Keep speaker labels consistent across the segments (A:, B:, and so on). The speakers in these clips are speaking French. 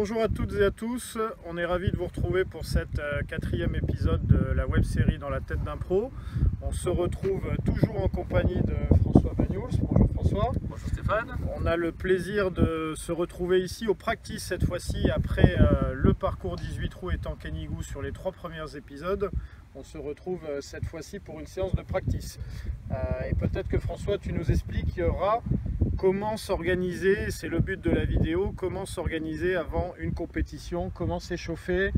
A: Bonjour à toutes et à tous, on est ravis de vous retrouver pour cette quatrième épisode de la web série Dans la tête d'un pro. On se retrouve toujours en compagnie de François Bagnouls. Bonjour François.
B: Bonjour Stéphane.
A: On a le plaisir de se retrouver ici au practice cette fois-ci après le parcours 18 trous et Tankenigou sur les 3 premiers épisodes. On se retrouve cette fois-ci pour une séance de practice. Et peut-être que François, tu nous expliqueras comment s'organiser, c'est le but de la vidéo, comment s'organiser avant une compétition, comment s'échauffer,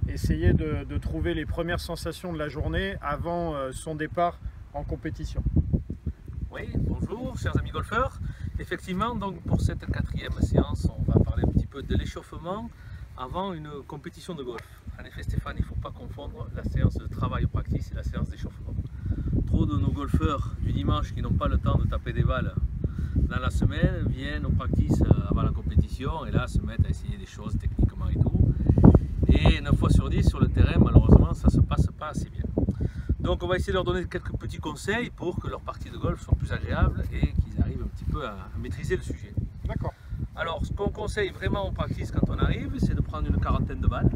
A: essayer de trouver les premières sensations de la journée avant son départ en compétition.
B: Oui, bonjour chers amis golfeurs. Effectivement, donc pour cette quatrième séance, on va parler un petit peu de l'échauffement avant une compétition de golf. En effet Stéphane, il ne faut pas confondre la séance de travail au practice et la séance d'échauffement. Trop de nos golfeurs du dimanche qui n'ont pas le temps de taper des balles dans la semaine viennent au practice avant la compétition et là se mettent à essayer des choses techniquement et tout. Et 9 fois sur 10 sur le terrain, malheureusement, ça se passe pas assez bien. Donc on va essayer de leur donner quelques petits conseils pour que leur partie de golf soit plus agréable et qu'ils arrivent un petit peu à maîtriser le sujet.
A: D'accord.
B: Alors ce qu'on conseille vraiment en practice quand on arrive, c'est de prendre une quarantaine de balles.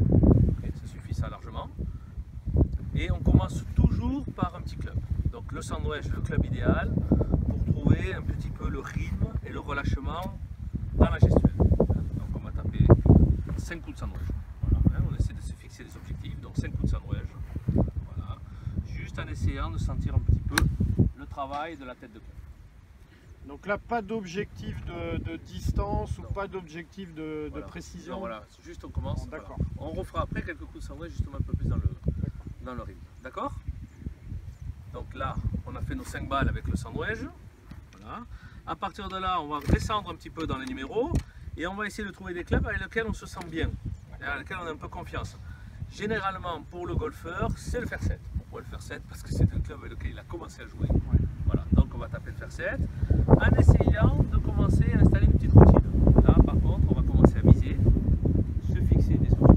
B: Okay, ça suffit ça largement. Et on commence toujours par un petit club. Donc le sandwich, le club idéal pour trouver un petit peu le rythme et le relâchement dans la gestuelle. Donc on va taper 5 coups de sandwich. Voilà, on essaie de se fixer des objectifs, donc 5 coups de sandwich. Voilà. Juste en essayant de sentir un petit peu le travail de la tête de club.
A: Donc là, pas d'objectif de distance ou pas d'objectif de précision.
B: Donc, voilà, juste on commence.
A: D'accord.
B: Voilà. On refera après quelques coups de sandwich justement un peu plus dans le rythme. D'accord? Donc là, on a fait nos 5 balles avec le sandwich. Voilà. À partir de là, on va descendre un petit peu dans les numéros et on va essayer de trouver des clubs avec lesquels on se sent bien, avec lesquels on a un peu confiance. Généralement, pour le golfeur, c'est le fer 7. Pourquoi le fer 7? Parce que c'est un club avec lequel il a commencé à jouer. Voilà. Donc on va taper le fer 7 en essayant de commencer à installer une petite routine. Là, par contre, on va commencer à viser, se fixer des objectifs.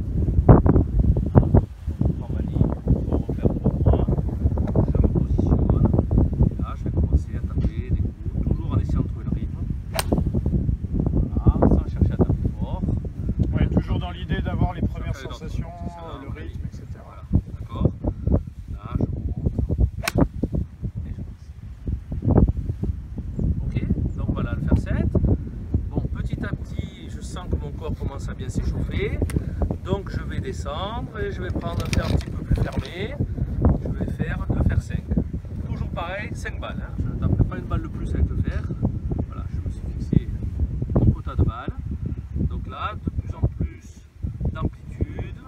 B: Commence à bien s'échauffer, donc je vais descendre et je vais prendre un fer un petit peu plus fermé. Je vais faire le fer 5. Toujours pareil, 5 balles. Hein. Je ne taperai pas une balle de plus avec le fer. Voilà, je me suis fixé mon quota de balles. Donc là, de plus en plus d'amplitude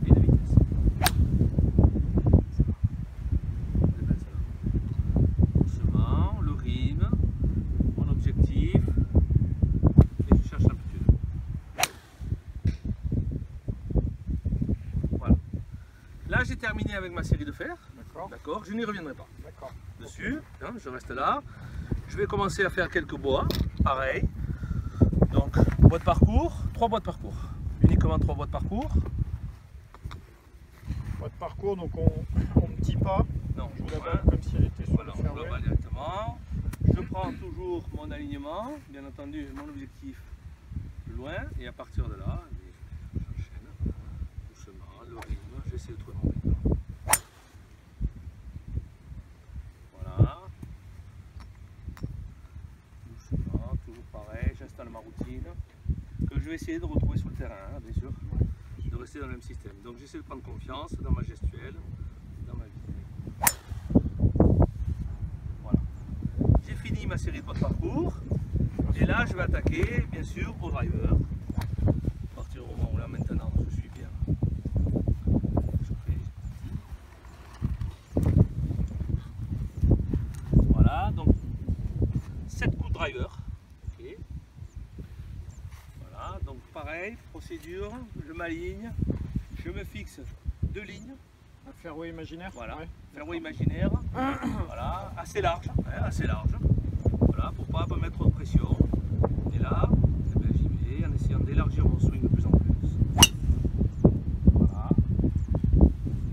B: et de vitesse. Doucement, le rythme, mon objectif. Là, j'ai terminé avec ma série de fer. D'accord. Je n'y reviendrai pas. Dessus, hein, je reste là. Je vais commencer à faire quelques bois. Pareil. Donc, bois de parcours, 3 bois de parcours. Uniquement 3 bois de parcours.
A: Bois de parcours, donc on ne dit pas.
B: Non,
A: je joue la balle comme si elle était sur le
B: fairway. On joue la balle directement. Je prends toujours mon alignement, bien entendu, mon objectif plus loin. Et à partir de là, j'enchaîne doucement le rythme. J'essaie de trouver mon rythme. Voilà. Doucement, toujours pareil. J'installe ma routine que je vais essayer de retrouver sur le terrain, hein, bien sûr. De rester dans le même système. Donc j'essaie de prendre confiance dans ma gestuelle, dans ma vie. Voilà. J'ai fini ma série de bois de parcours. Et là, je vais attaquer, bien sûr, au driver. À partir du moment où là, maintenant, je suis bien. Voilà, donc 7 coups de driver. Okay. Voilà, donc pareil, procédure, je m'aligne, je me fixe 2 lignes.
A: Un fairway imaginaire.
B: Voilà, fairway imaginaire. Voilà, assez large, hein, assez large. Voilà, pour pas me mettre trop de pression. Et là, eh bien, j'y vais en essayant d'élargir mon swing de plus en plus. Voilà.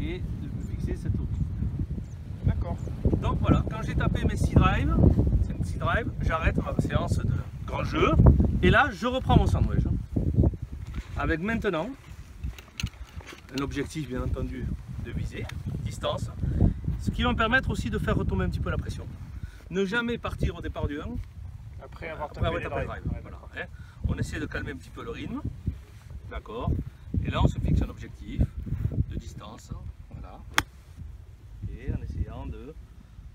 B: Et de me fixer cette routine.
A: D'accord.
B: Donc voilà, quand j'ai tapé mes 6 drives, j'arrête ma séance de grand jeu. Et là, je reprends mon sandwich. avec maintenant un objectif bien entendu de visée, distance, ce qui va me permettre aussi de faire retomber un petit peu la pression. Ne jamais partir au départ du 1
A: Après avoir
B: après
A: tapé
B: avoir
A: les
B: tapé le
A: drives.
B: drive. Voilà, hein. On essaie de calmer un petit peu le rythme, d'accord. Et là on se fixe un objectif de distance, voilà, et en essayant de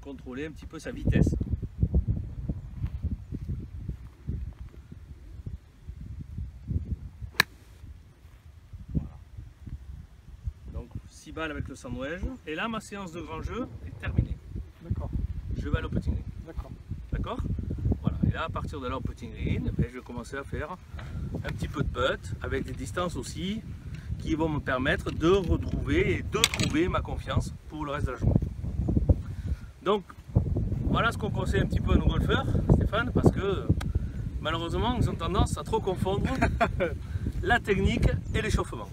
B: contrôler un petit peu sa vitesse. Voilà. Donc 6 balles avec le sandwich, et là ma séance de grand jeu est terminée.
A: D'accord,
B: Je vais aller au putting green.
A: d'accord.
B: D'accord. Voilà. Et là, à partir de là, au putting green, je vais commencer à faire un petit peu de putt avec des distances aussi qui vont me permettre de retrouver et de trouver ma confiance pour le reste de la journée. Donc, voilà ce qu'on conseille un petit peu à nos golfeurs, Stéphane, parce que malheureusement, ils ont tendance à trop confondre la technique et l'échauffement.